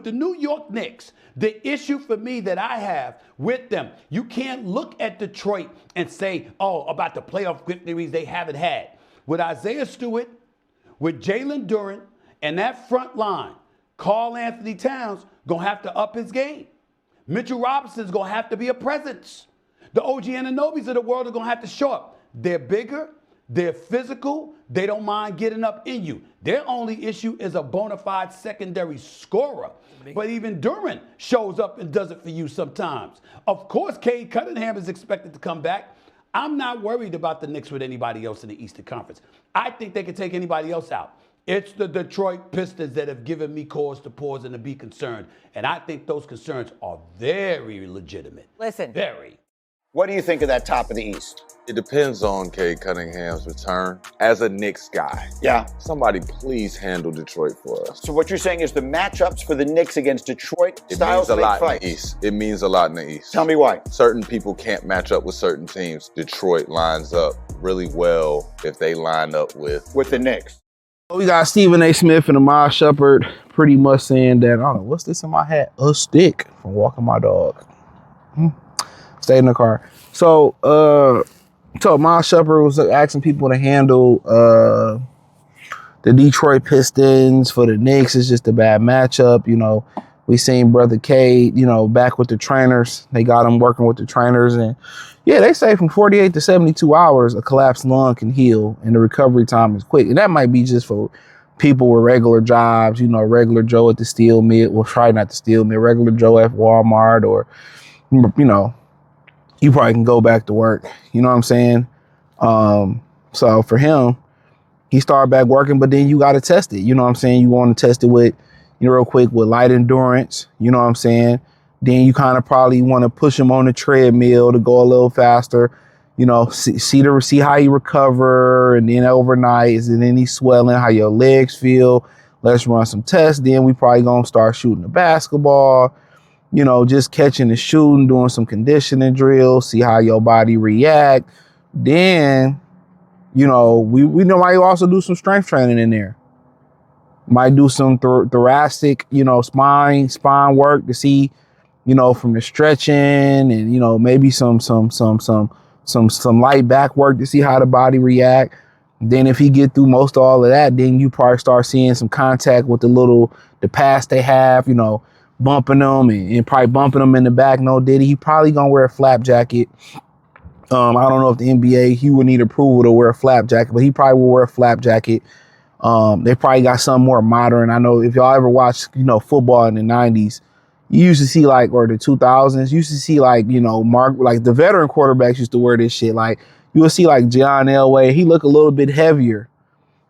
with the New York Knicks, the issue for me that I have with them, you can't look at Detroit and say, oh, about the playoff victories they haven't had. With Isaiah Stewart, with Jalen Duren, and that front line, Karl Anthony Towns gonna have to up his game. Mitchell Robinson's gonna have to be a presence. The OG Anunobys of the world are gonna have to show up. They're bigger, they're physical, they don't mind getting up in you. Their only issue is a bona fide secondary scorer. But even Duren shows up and does it for you sometimes. Of course, Cade Cunningham is expected to come back. I'm not worried about the Knicks with anybody else in the Eastern Conference. I think they can take anybody else out. It's the Detroit Pistons that have given me cause to pause and to be concerned. And I think those concerns are very legitimate. Listen. Very. What do you think of that top of the East? It depends on Cade Cunningham's return. As a Knicks guy, Yeah. somebody please handle Detroit for us. So what you're saying is the matchups for the Knicks against Detroit It styles means a make lot fights. in the East. It means a lot in the East. Tell me why. Certain people can't match up with certain teams. Detroit lines up really well if they line up with With the Knicks. We got Stephen A.Smith and Iman Shumpert pretty much saying that, I don't know, what's this in my hat? A stick from walking my dog. Stay in the car. So Iman Shumpert was asking people to handle the Detroit Pistons for the Knicks. It's just a bad matchup. You know, we seen brother Cade, you know, back with the trainers. They got him working with the trainers. And yeah, they say from 48 to 72 hours, a collapsed lung can heal and the recovery time is quick. And that might be just for people with regular jobs, you know, regular Joe at the steel mill. Well, try not the steel mill, regular Joe at Walmart, or, you know, you probably can go back to work. You know what I'm saying? So for him, he started back working, but then you got to test it. You know what I'm saying? You want to test it with, you know, real quick with light endurance. You know what I'm saying? Then you kind of probably want to push him on the treadmill to go a little faster. You know, see how you recover, and then overnight, is it any swelling? How your legs feel? Let's run some tests. Then we probably gonna start shooting the basketball. You know, just catching and shooting, doing some conditioning drills, see how your body react. Then, you know, we might also do some strength training in there. Might do some thoracic, you know, spine work to see, you know, from the stretching, and, you know, maybe some light back work to see how the body react. Then if he get through most of all of that, then you probably start seeing some contact with the pass they have, you know, bumping them and probably bumping them in the back. No diddy. He probably gonna wear a flap jacket. I don't know if the NBA, he would need approval to wear a flap jacket, but he probably will wear a flap jacket. They probably got something more modern. I know if y'all ever watched, you know, football in the 90s, you used to see like, or the 2000s, you used to see like, you know, like the veteran quarterbacks used to wear this shit. Like you would see like John Elway, he looked a little bit heavier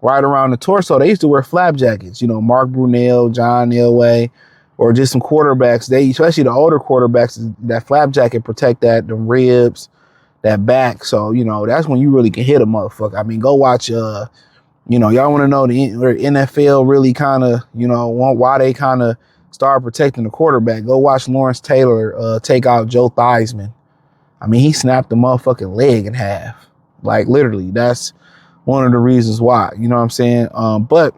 right around the torso. They used to wear flap jackets, you know, Mark Brunell, John Elway, or just some quarterbacks. They, especially the older quarterbacks, that flap jacket protect the ribs, that back. So, you know, that's when you really can hit a motherfucker. I mean, go watch, you know, y'all want to know the NFL really kind of, you know, why they kind of started protecting the quarterback. Go watch Lawrence Taylor take out Joe Theismann. I mean, he snapped the motherfucking leg in half. Like, literally, that's one of the reasons why. You know what I'm saying? But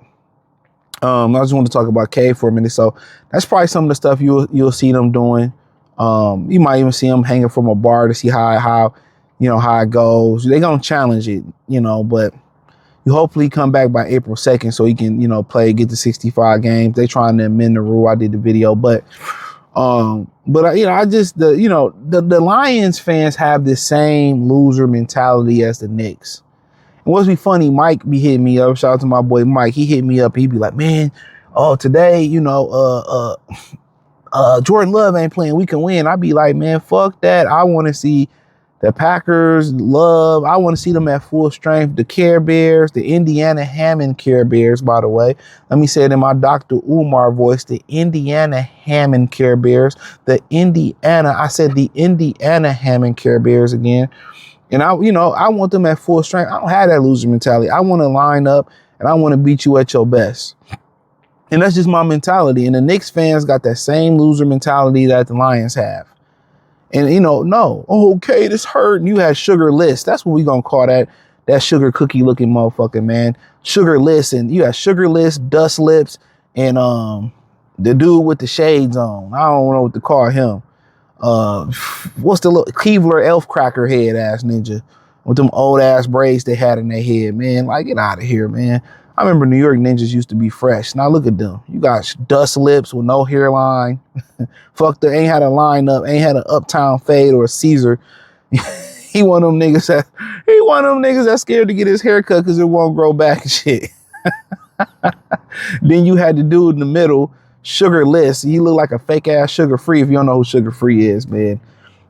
I just want to talk about Cade for a minute. So that's probably some of the stuff you'll see them doing. You might even see them hanging from a bar to see how you know, how it goes. They're going to challenge it, you know, but you hopefully come back by April 2nd so he can, you know, get to 65 games. They trying to amend the rule. I did the video, but you know, I just, the Lions fans have the same loser mentality as the Knicks. And what's be funny, Mike be hitting me up. Shout out to my boy Mike. He hit me up. He'd be like, man, today, you know, Jordan Love ain't playing. We can win. I'd be like, man, fuck that. I want to see the Packers, Love. I want to see them at full strength. The Care Bears, the Indiana Hammond Care Bears, by the way. Let me say it in my Dr. Umar voice. The Indiana Hammond Care Bears. The Indiana Hammond Care Bears again. And I want them at full strength. I don't have that loser mentality. I want to line up and I want to beat you at your best. And that's just my mentality. And the Knicks fans got that same loser mentality that the Lions have. And, you know, no, okay, this hurt. And you had Sugar List. That's what we going to call that sugar cookie looking motherfucker, man. Sugar List. And you had Sugar List, Dust Lips, and The dude with the shades on. I don't know what to call him. What's the little Keebler elf cracker head ass ninja with them old ass braids they had in their head, man? Like, get out of here, man. I remember New York ninjas used to be fresh. Now look at them. You got dust lips with no hairline. Fuck, they ain't had a line up, ain't had an uptown fade or a Caesar. He one of them niggas that's scared to get his hair cut because it won't grow back and shit. Then you had the dude in the middle, sugarless. He looked like a fake ass Sugar Free. If you don't know who Sugar Free is, man,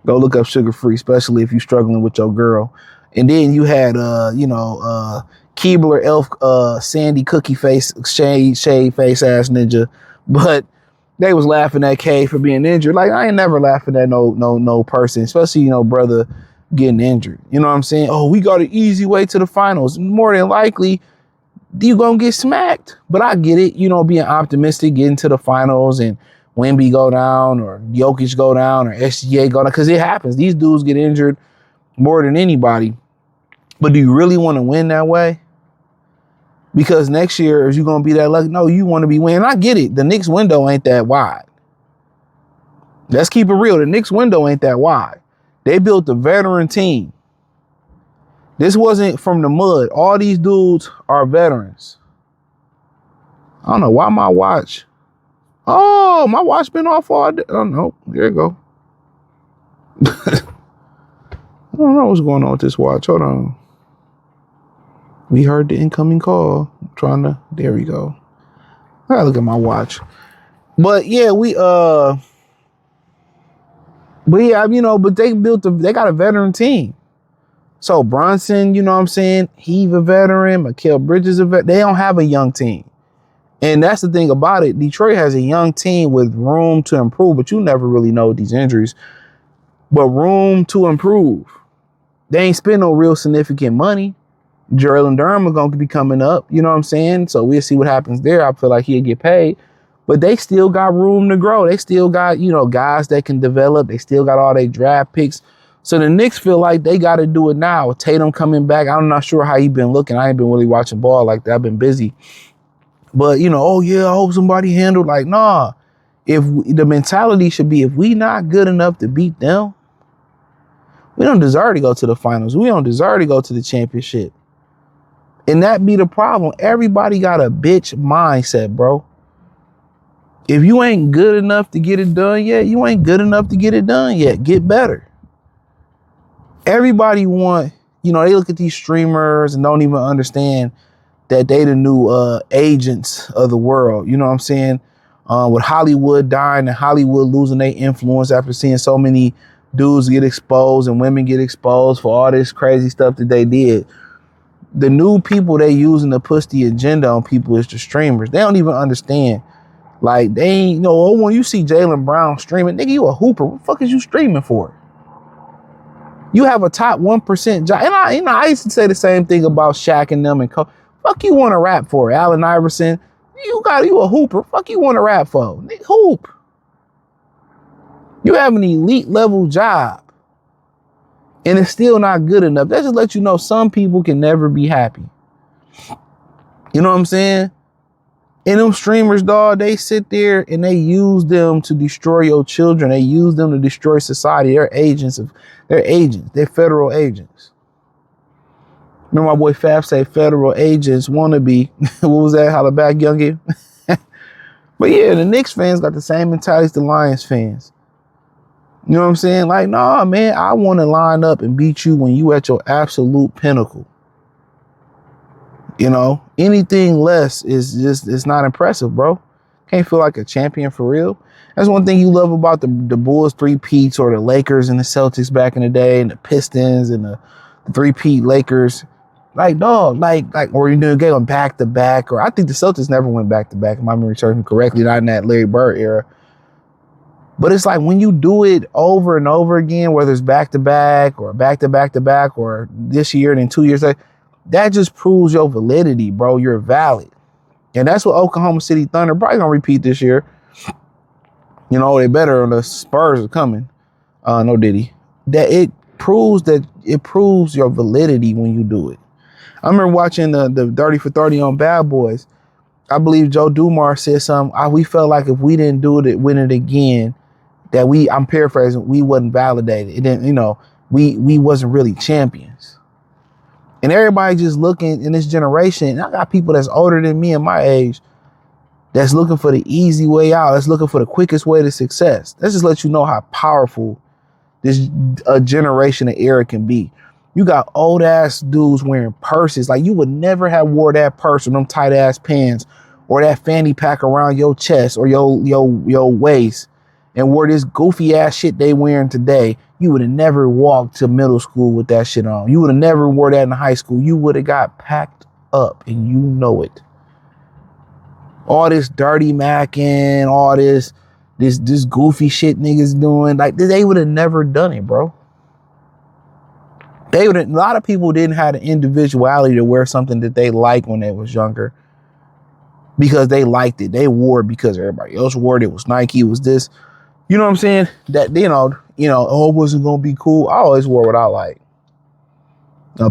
go look up Sugar Free, especially if you're struggling with your girl. And then you had Keebler elf sandy cookie face shade face ass ninja. But they was laughing at Cade for being injured. Like, I ain't never laughing at no person, especially, brother getting injured. You know what I'm saying? Oh, we got an easy way to the finals. More than likely, you gonna get smacked. But I get it, being optimistic, getting to the finals and Wemby go down or Jokic go down or SGA go down, because it happens. These dudes get injured more than anybody. But do you really want to win that way? Because next year, is you gonna be that lucky? No, you want to be winning. I get it. The Knicks window ain't that wide. Let's keep it real. The Knicks window ain't that wide. They built a veteran team. This wasn't from the mud. All these dudes are veterans. I don't know why my watch. Oh, my watch been off all day. Oh, no. There you go. I don't know what's going on with this watch. Hold on. We heard the incoming call. There we go. I gotta look at my watch. But yeah, but they got a veteran team. So Brunson, you know what I'm saying? He's a veteran. Mikal Bridges a veteran. They don't have a young team. And that's the thing about it. Detroit has a young team with room to improve, but you never really know with these injuries. But room to improve. They ain't spend no real significant money. Jalen Durham is going to be coming up. You know what I'm saying? So we'll see what happens there. I feel like he'll get paid. But they still got room to grow. They still got, guys that can develop. They still got all their draft picks. So the Knicks feel like they got to do it now. With Tatum coming back, I'm not sure how he been looking. I ain't been really watching ball like that. I've been busy. But, oh, yeah, I hope somebody handled. Like, nah. The mentality should be, if we not good enough to beat them, we don't deserve to go to the finals. We don't deserve to go to the championship. And that be the problem. Everybody got a bitch mindset, bro. If you ain't good enough to get it done yet, you ain't good enough to get it done yet. Get better. Everybody they look at these streamers and don't even understand that they the new agents of the world. You know what I'm saying? With Hollywood dying and Hollywood losing their influence after seeing so many dudes get exposed and women get exposed for all this crazy stuff that they did. The new people they using to push the agenda on people is the streamers. They don't even understand. Like, they ain't, when you see Jaylen Brown streaming, nigga, you a hooper. What the fuck is you streaming for? You have a top 1% job. And I used to say the same thing about Shaq and them and fuck you want to rap for? Allen Iverson, you a hooper. Fuck you want to rap for? Nigga, hoop. You have an elite level job. And it's still not good enough. That just lets you know some people can never be happy. You know what I'm saying? And them streamers, dog, they sit there and they use them to destroy your children. They use them to destroy society. They're agents. They're federal agents. Remember my boy Fab say federal agents wanna be. What was that? Holla back, youngin'. But yeah, the Knicks fans got the same mentality as the Lions fans. You know what I'm saying? Like, nah, man, I want to line up and beat you when you at your absolute pinnacle. Anything less is it's not impressive, bro. Can't feel like a champion for real. That's one thing you love about the Bulls 3-peats or the Lakers and the Celtics back in the day and the Pistons and the 3-peat Lakers. Like, dog, or you going back to back, or I think the Celtics never went back to back, if my memory serves me correctly, not in that Larry Bird era. But it's like when you do it over and over again, whether it's back to back or back to back to back or this year and then 2 years later, that just proves your validity, bro. You're valid. And that's what Oklahoma City Thunder probably gonna repeat this year. They better, the Spurs are coming. No Diddy. That it proves your validity when you do it. I remember watching the 30 for 30 on Bad Boys. I believe Joe Dumars said something. We felt like if we didn't win it again, that I'm paraphrasing, we wasn't validated. It didn't, we wasn't really champions. And everybody just looking in this generation, and I got people that's older than me and my age that's looking for the easy way out. That's looking for the quickest way to success. Let's just let you know how powerful this generation of era can be. You got old ass dudes wearing purses. Like you would never have wore that purse or them tight ass pants or that fanny pack around your chest or your waist and wore this goofy ass shit they wearing today. You would have never walked to middle school with that shit on. You would have never wore that in high school. You would have got packed up, and you know it. All this dirty macking, all this goofy shit niggas doing, like they would have never done it, bro. A lot of people didn't have the individuality to wear something that they liked when they was younger because they liked it. They wore it because everybody else wore it. It was Nike. It was this. You know what I'm saying? That, oh, it wasn't going to be cool. I always wore what I like.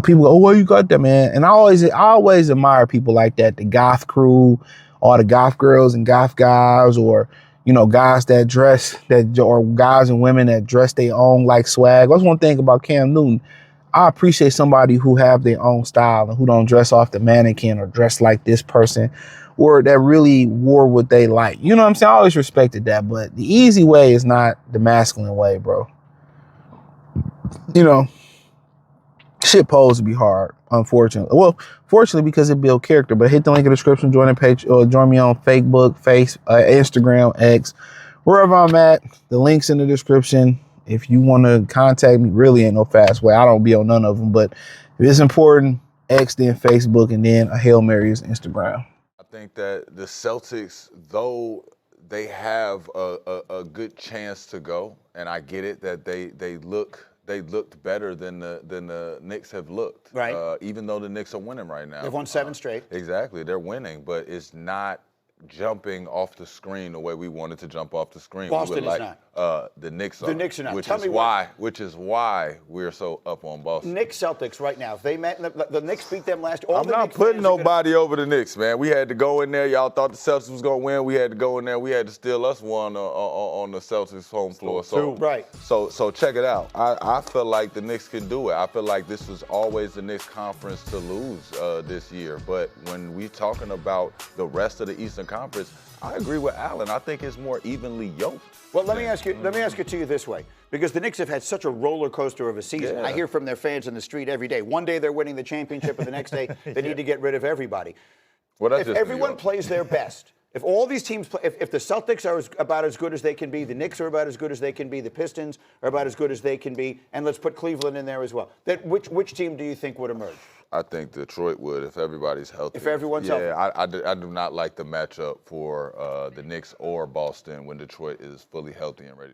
People go, oh, well, you got that, man. And I always admire people like that. The goth crew, all the goth girls and goth guys, or, guys that dress, or guys and women that dress their own like swag. That's one thing about Cam Newton. I appreciate somebody who have their own style and who don't dress off the mannequin or dress like this person or that really wore what they like. You know what I'm saying? I always respected that, but the easy way is not the masculine way, bro. Shit posed to be hard, unfortunately. Well, fortunately because it builds character, but hit the link in the description, join the page, or join me on Facebook, Instagram, X, wherever I'm at. The link's in the description. If you want to contact me, really ain't no fast way. I don't be on none of them, but if it's important, X, then Facebook, and then a Hail Mary is Instagram. I think that the Celtics, though they have a good chance to go, and I get it that they looked better than the Knicks have looked. Right. Even though the Knicks are winning right now. They've won 7 straight. Exactly, they're winning, but it's not jumping off the screen the way we wanted to jump off the screen. Boston is not. The Knicks are. The Knicks are not. Which is why we're so up on Boston. Knicks Celtics right now. If they met, the Knicks beat them last. I'm not putting nobody over the Knicks, man. We had to go in there. Y'all thought the Celtics was gonna win. We had to go in there. We had to steal us one on the Celtics home floor. So check it out. I feel like the Knicks can do it. I feel like this was always the Knicks conference to lose this year. But when we talking about the rest of the Eastern Conference, I agree with Allen. I think it's more evenly yoked. Well, let me ask it to you this way, because the Knicks have had such a roller coaster of a season. Yeah. I hear from their fans in the street every day. One day they're winning the championship, and the next day they need to get rid of everybody. Well, if everyone plays their best, if all these teams play, if the Celtics are about as good as they can be, the Knicks are about as good as they can be, the Pistons are about as good as they can be, and let's put Cleveland in there as well. Which team do you think would emerge? I think Detroit would if everybody's healthy. If everyone's healthy. Yeah, I do not like the matchup for the Knicks or Boston when Detroit is fully healthy and ready.